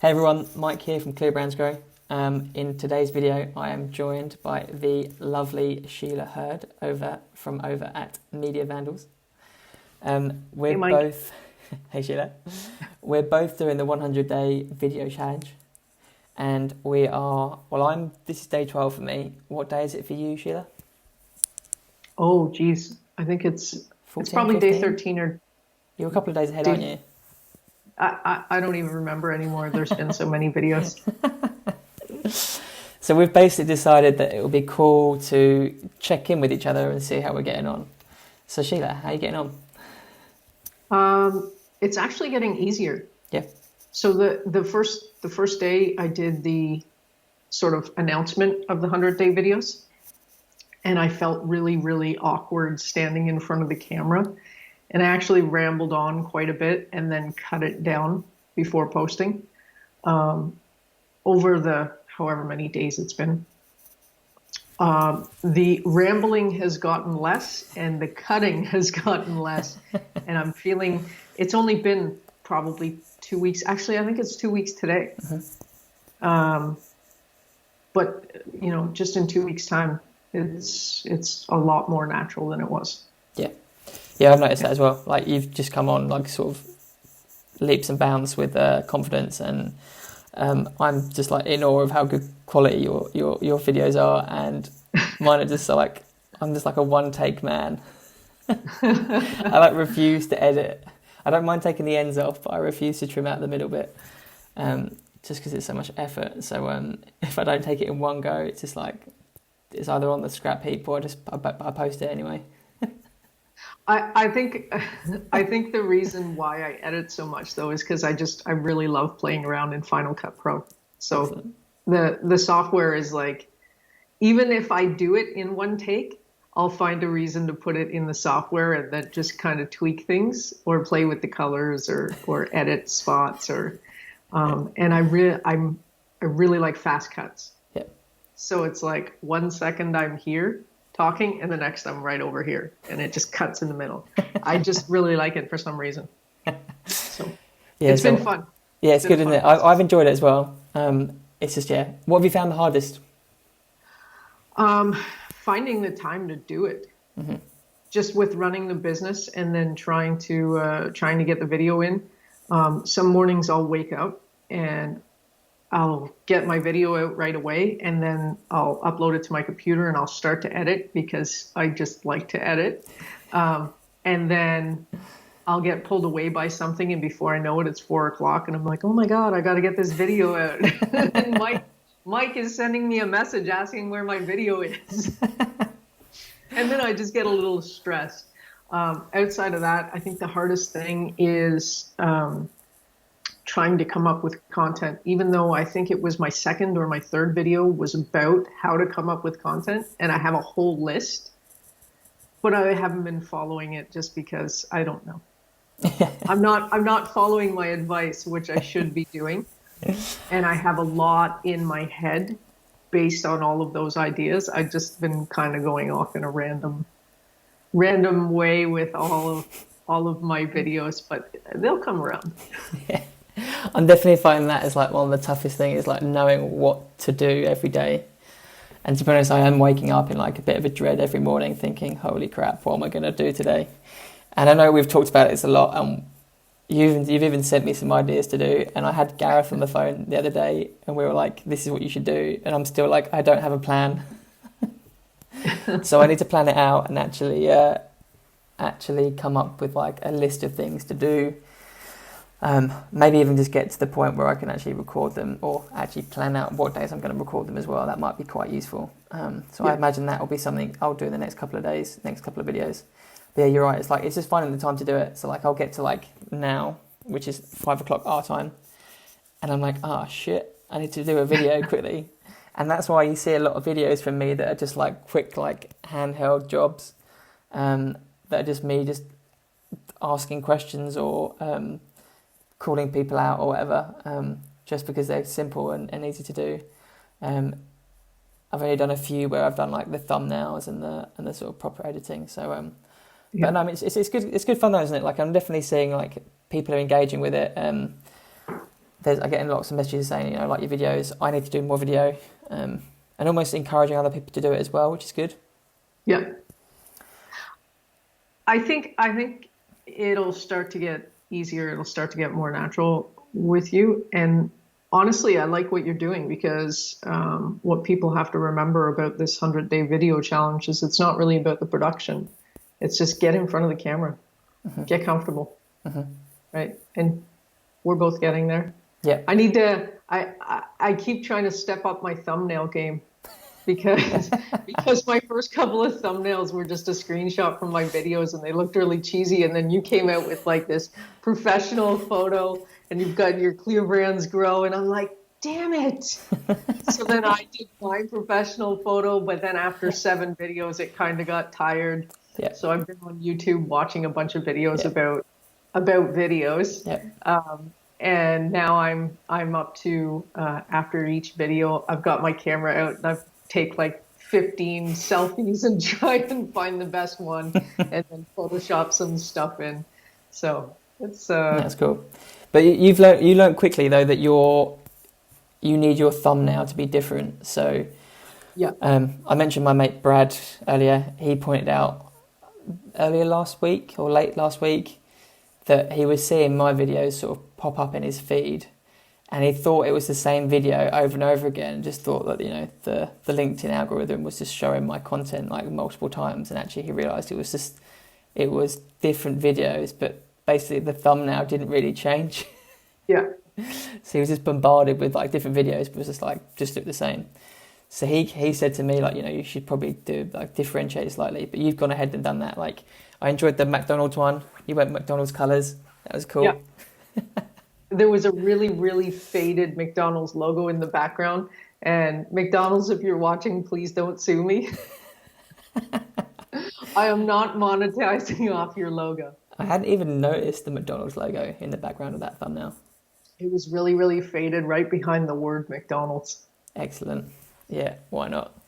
Hey everyone, Mike here from Clear Brands Grow. In today's video, I am joined by the lovely Sheila Hurd over at Media Vandals. We're Hey, Mike. both, hey Sheila, we're both doing the 100-day video challenge, and this is day 12 for me. What day is it for you, Sheila? Oh, geez. I think it's 14, probably day 15? 13 or You're a couple of days ahead, aren't day. you? I don't even remember anymore. There's been so many videos. So we've basically decided that it would be cool to check in with each other and see how we're getting on. So Sheila, how are you getting on? It's actually getting easier. Yeah. So the first day I did the sort of announcement of the 100-day videos, and I felt really, really awkward standing in front of the camera. And I actually rambled on quite a bit and then cut it down before posting. Over the however many days it's been. The rambling has gotten less and the cutting has gotten less. And I'm feeling it's only been probably 2 weeks. Actually, I think it's 2 weeks today. But just in 2 weeks' time, it's a lot more natural than it was. Yeah, I've noticed that as well. Like you've just come on like sort of leaps and bounds with confidence, and I'm just like in awe of how good quality your videos are, and mine are just like I'm just like a one take man. I like refuse to edit. I don't mind taking the ends off, but I refuse to trim out the middle bit, just because it's so much effort. So if I don't take it in one go, it's just like it's either on the scrap heap or I post it anyway. I think the reason why I edit so much though is because I really love playing around in Final Cut Pro. So Excellent. The software is like, even if I do it in one take, I'll find a reason to put it in the software and then just kind of tweak things or play with the colors or edit spots and I really like fast cuts. Yeah. So it's like 1 second I'm here talking and the next I'm right over here and it just cuts in the middle. I just really like it for some reason. So it's been fun. Yeah, it's good, isn't it? I've enjoyed it as well. It's just, what have you found the hardest? Finding the time to do it. Mm-hmm. Just with running the business and then trying to get the video in. Some mornings I'll wake up and I'll get my video out right away and then I'll upload it to my computer and I'll start to edit because I just like to edit. And then I'll get pulled away by something and before I know it, it's 4:00 and I'm like, oh my God, I got to get this video out. And Mike is sending me a message asking where my video is. And then I just get a little stressed. Outside of that, I think the hardest thing is trying to come up with content, even though I think it was my second or my third video was about how to come up with content. And I have a whole list, but I haven't been following it just because I don't know. I'm not following my advice, which I should be doing. And I have a lot in my head based on all of those ideas. I've just been kind of going off in a random way with all of my videos, but they'll come around. Yeah. I'm definitely finding that as like one of the toughest things is like knowing what to do every day. And to be honest, I am waking up in like a bit of a dread every morning thinking, holy crap, what am I going to do today? And I know we've talked about this a lot, and you've even sent me some ideas to do. And I had Gareth on the phone the other day and we were like, this is what you should do. And I'm still like, I don't have a plan. So I need to plan it out and actually come up with like a list of things to do. Maybe even just get to the point where I can actually record them or actually plan out what days I'm going to record them as well. That might be quite useful. I imagine that will be something I'll do in the next couple of days, next couple of videos. But yeah, you're right. It's just finding the time to do it. So like I'll get to like now, which is 5:00 our time. And I'm like, shit, I need to do a video quickly. And that's why you see a lot of videos from me that are just like quick, like handheld jobs. That are just me just asking questions or calling people out or whatever, just because they're simple and easy to do. I've only done a few where I've done like the thumbnails and the sort of proper editing. So, but no, I mean, it's good. It's good fun though, isn't it? Like I'm definitely seeing like people are engaging with it. I get lots of messages saying, like your videos, I need to do more video, and almost encouraging other people to do it as well, which is good. Yeah. I think it'll start to get easier. It'll start to get more natural with you. And honestly, I like what you're doing because what people have to remember about this 100-day video challenge is it's not really about the production. It's just get in front of the camera, get comfortable, right? And we're both getting there. Yeah. I need to. I keep trying to step up my thumbnail game because my first couple of thumbnails were just a screenshot from my videos and they looked really cheesy. And then you came out with like this professional photo and you've got your clear brands grow. And I'm like, damn it. So then I did my professional photo, but then after 7 videos, it kind of got tired. Yeah. So I've been on YouTube watching a bunch of videos about videos. Yeah. And now I'm up to after each video, I've got my camera out and I've take like 15 selfies and try and find the best one and then Photoshop some stuff in. So it's that's cool. But you learned quickly though that you need your thumbnail to be different. So yeah. I mentioned my mate Brad earlier. He pointed out earlier last week or late last week that he was seeing my videos sort of pop up in his feed, and he thought it was the same video over and over again. Just thought that the LinkedIn algorithm was just showing my content like multiple times, and actually he realised it was different videos, but basically the thumbnail didn't really change. Yeah. So he was just bombarded with like different videos, but it was just look the same. So he said to me like, you should probably do like differentiate it slightly, but you've gone ahead and done that. Like I enjoyed the McDonald's one. You went McDonald's colours. That was cool. Yeah. There was a really, really faded McDonald's logo in the background. And McDonald's, if you're watching, please don't sue me. I am not monetizing off your logo. I hadn't even noticed the McDonald's logo in the background of that thumbnail. It was really, really faded right behind the word McDonald's. Excellent. Yeah, why not?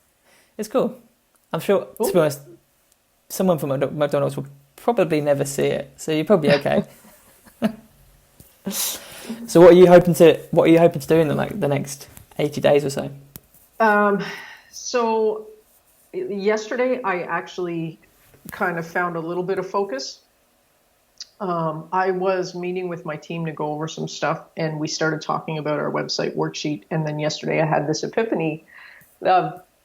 It's cool. I'm sure, to be honest, someone from McDonald's will probably never see it, so you're probably okay. So what are you hoping to do in the next 80 days or so? So yesterday I actually kind of found a little bit of focus. I was meeting with my team to go over some stuff, and we started talking about our website worksheet. And then yesterday I had this epiphany.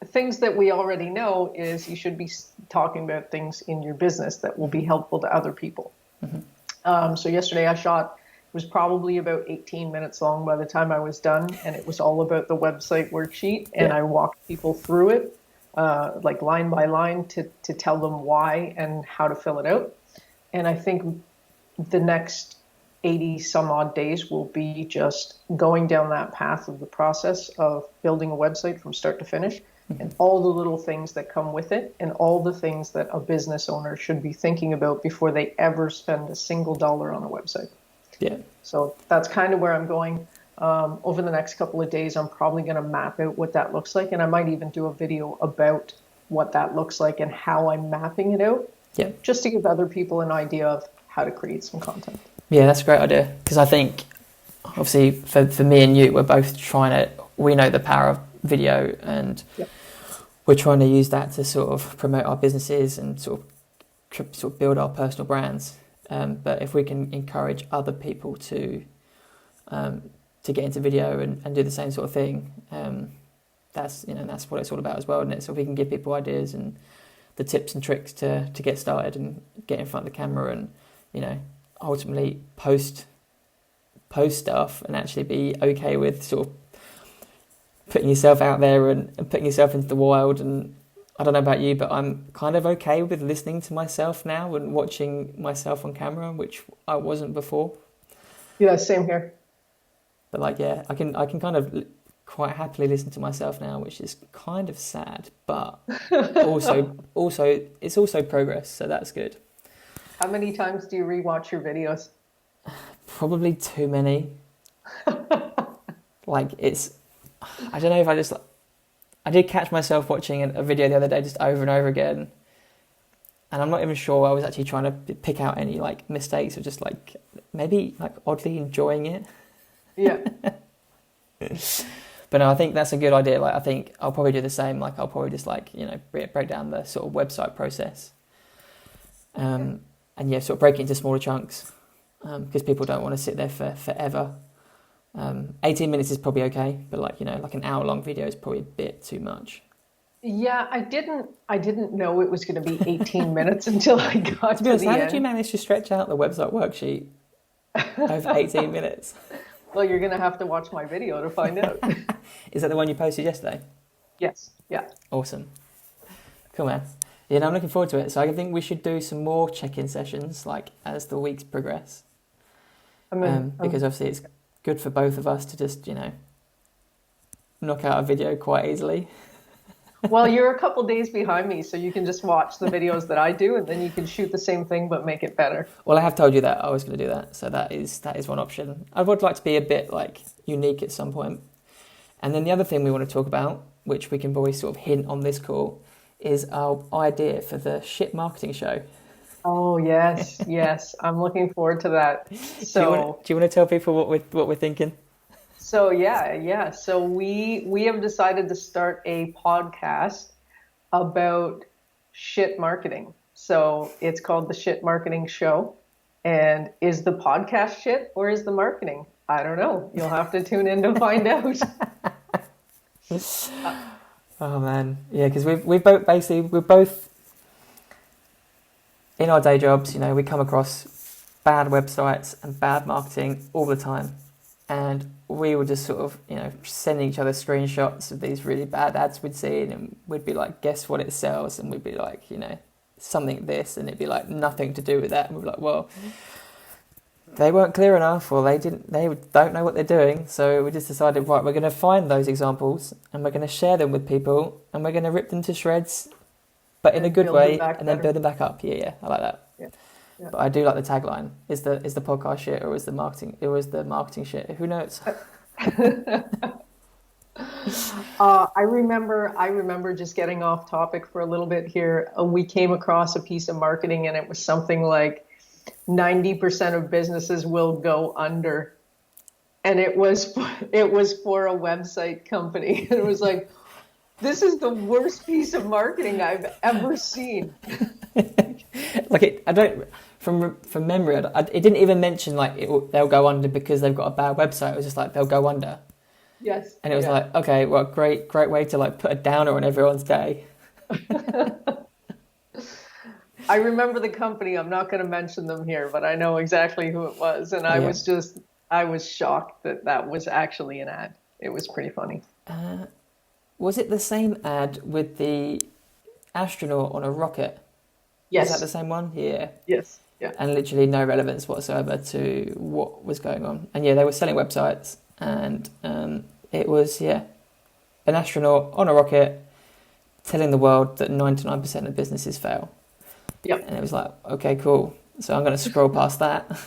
Things that we already know is you should be talking about things in your business that will be helpful to other people. So yesterday I shot, it was probably about 18 minutes long by the time I was done, and it was all about the website worksheet. And I walked people through it, like line by line to tell them why and how to fill it out. And I think the next 80 some odd days will be just going down that path of the process of building a website from start to finish, and all the little things that come with it, and all the things that a business owner should be thinking about before they ever spend a single dollar on a website. Yeah. So that's kind of where I'm going. Over the next couple of days, I'm probably going to map out what that looks like, and I might even do a video about what that looks like and how I'm mapping it out, just to give other people an idea of how to create some content. Yeah, that's a great idea, because I think, obviously, for me and you, we're both we know the power of video, and we're trying to use that to sort of promote our businesses and sort of build our personal brands. But if we can encourage other people to get into video and do the same sort of thing, that's what it's all about as well, isn't it? So if we can give people ideas and the tips and tricks to get started and get in front of the camera and ultimately post stuff and actually be okay with sort of putting yourself out there and putting yourself into the wild. And I don't know about you, but I'm kind of okay with listening to myself now and watching myself on camera, which I wasn't before. Yeah, same here. But I can kind of quite happily listen to myself now, which is kind of sad, but also it's also progress, so that's good. How many times do you rewatch your videos? Probably too many. I don't know if I did catch myself watching a video the other day just over and over again, and I'm not even sure I was actually trying to pick out any mistakes or just maybe oddly enjoying it. Yeah. But no, I think that's a good idea. Like, I think I'll probably do the same. Like, I'll probably just like, you know, break down the sort of website process. And yeah, sort of break it into smaller chunks, because people don't want to sit there for forever. 18 minutes is probably okay, but like, you know, like an hour long video is probably a bit too much. Yeah, I didn't know it was going to be 18 minutes until I got To be honest, the how end. did you manage to stretch out the website worksheet over 18 minutes? Well, you're going to have to watch my video to find out. Is that the one you posted yesterday? Yes. Yeah. Awesome. Cool, man. Yeah, no, I'm looking forward to it. So I think we should do some more check-in sessions, like, as the weeks progress. Because obviously it's good for both of us to just, you know, knock out a video quite easily. Well, you're a couple days behind me, so you can just watch the videos that I do, and then you can shoot the same thing but make it better. Well, I have told you that I was going to do that, so that is one option. I would like to be a bit like unique at some point. And then the other thing we want to talk about, which we can always sort of hint on this call, is our idea for the shit marketing show. Oh, yes, yes. I'm looking forward to that. So, Do you want to tell people what we're thinking? so yeah. So we have decided to start a podcast about shit marketing. So it's called the Shit Marketing Show. And is the podcast shit or is the marketing? I don't know. You'll have to tune in to find out. Oh man, yeah, because we're both in our day jobs. You know, we come across bad websites and bad marketing all the time, and we would just sort of, you know, sending each other screenshots of these really bad ads we'd seen, and we'd be like, guess what it sells, and we'd be like, you know, something this, and it'd be like nothing to do with that, and we'd be like, well, they weren't clear enough, or they don't know what they're doing. So we just decided, right, we're going to find those examples and we're going to share them with people and we're going to rip them to shreds, but in a good way, and then build them back up. Yeah, I like that. Yeah. But I do like the tagline: is the podcast shit or is the marketing shit? Who knows? I remember just getting off topic for a little bit here. We came across a piece of marketing and it was something like 90% of businesses will go under. And it was for a website company. And it was like, this is the worst piece of marketing I've ever seen. From memory, it didn't even mention like they'll go under because they've got a bad website. It was just like they'll go under. Yes. And it was like, okay, well, great way to like put a downer on everyone's day. I remember the company. I'm not going to mention them here, but I know exactly who it was. And I was shocked that was actually an ad. It was pretty funny. Was it the same ad with the astronaut on a rocket? Yes. Was that the same one? Yeah. Yes. Yeah. And literally no relevance whatsoever to what was going on. And yeah, they were selling websites, and it was, an astronaut on a rocket telling the world that 99% of businesses fail. Yep. And it was like, okay, cool. So I'm going to scroll past that.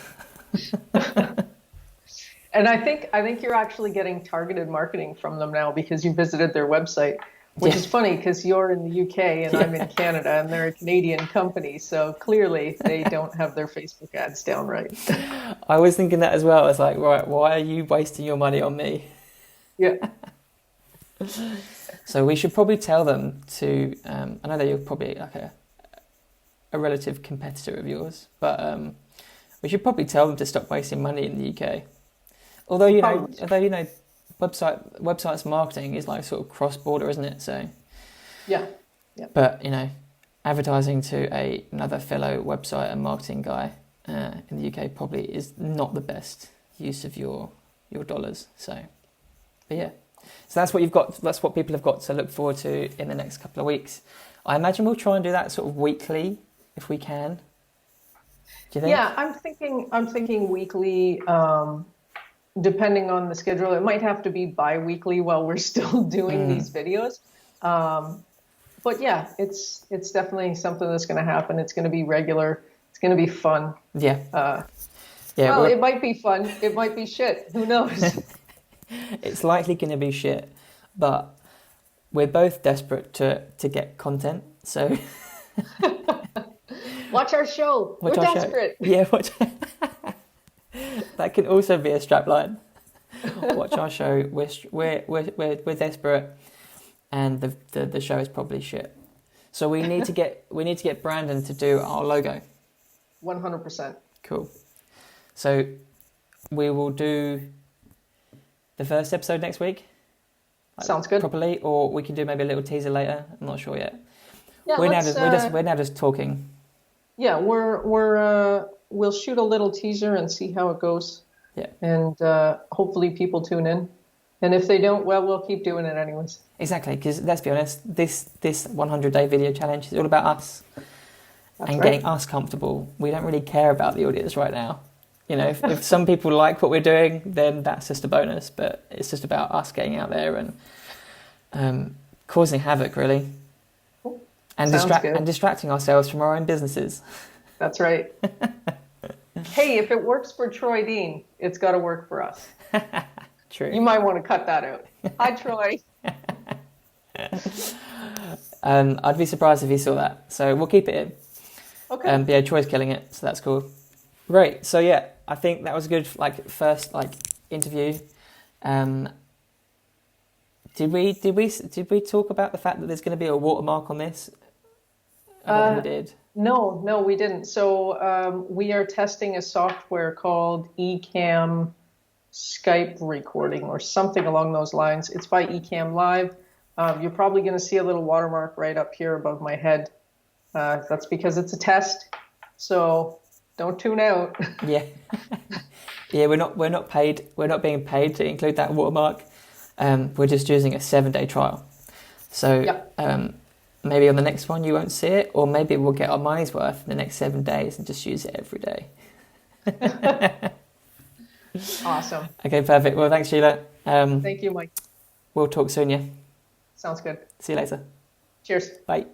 And I think you're actually getting targeted marketing from them now because you visited their website, which is funny because you're in the UK and I'm in Canada and they're a Canadian company. So clearly they don't have their Facebook ads down right. I was thinking that as well. I was like, right, why are you wasting your money on me? Yeah. So we should probably tell them to, I know that you're probably like a relative competitor of yours, but we should probably tell them to stop wasting money in the UK. Although you know, websites marketing is like sort of cross-border, isn't it? So yeah. But you know, advertising to another fellow website and marketing guy in the UK probably is not the best use of your dollars. So, but yeah, so that's what you've got. That's what people have got to look forward to in the next couple of weeks. I imagine we'll try and do that sort of weekly if we can. Do you think? Yeah, I'm thinking weekly. Depending on the schedule, it might have to be bi-weekly while we're still doing these videos. But yeah, it's definitely something that's going to happen. It's going to be regular. It's going to be fun. Yeah. Well, it might be fun. It might be shit. Who knows? It's likely going to be shit, but we're both desperate to get content. So watch our show. We're desperate. Yeah, watch. That can also be a strapline. Watch our show. We're desperate, and the show is probably shit. So we need to get Brandon to do our logo. 100%. Cool. So we will do the first episode next week. Sounds good. Properly, or we can do maybe a little teaser later. I'm not sure yet. Yeah, we're now just talking. Yeah, we'll shoot a little teaser and see how it goes. Yeah. And hopefully people tune in. And if they don't, well, we'll keep doing it anyways. Exactly, because let's be honest, this 100-day video challenge is all about us. That's and right. getting us comfortable. We don't really care about the audience right now. You know, if some people like what we're doing, then that's just a bonus. But it's just about us getting out there and causing havoc, really, and distracting ourselves from our own businesses. That's right. Hey, if it works for Troy Dean, it's got to work for us. True. You might want to cut that out. Hi, Troy. I'd be surprised if he saw that. So we'll keep it in. Okay. But yeah, Troy's killing it, so that's cool. Great. So yeah, I think that was a good first interview. Did we talk about the fact that there's going to be a watermark on this? I don't think we did. No, we didn't. So we are testing a software called Ecamm Skype recording or something along those lines. It's by Ecamm Live. You're probably going to see a little watermark right up here above my head. That's because it's a test. So don't tune out. Yeah. Yeah, we're not paid. We're not being paid to include that watermark. We're just using a 7-day trial. So maybe on the next one you won't see it, or maybe we'll get our money's worth in the next 7 days and just use it every day. Awesome. Okay, perfect. Well, thanks, Sheila. Thank you, Mike. We'll talk soon, yeah? Sounds good. See you later. Cheers. Bye.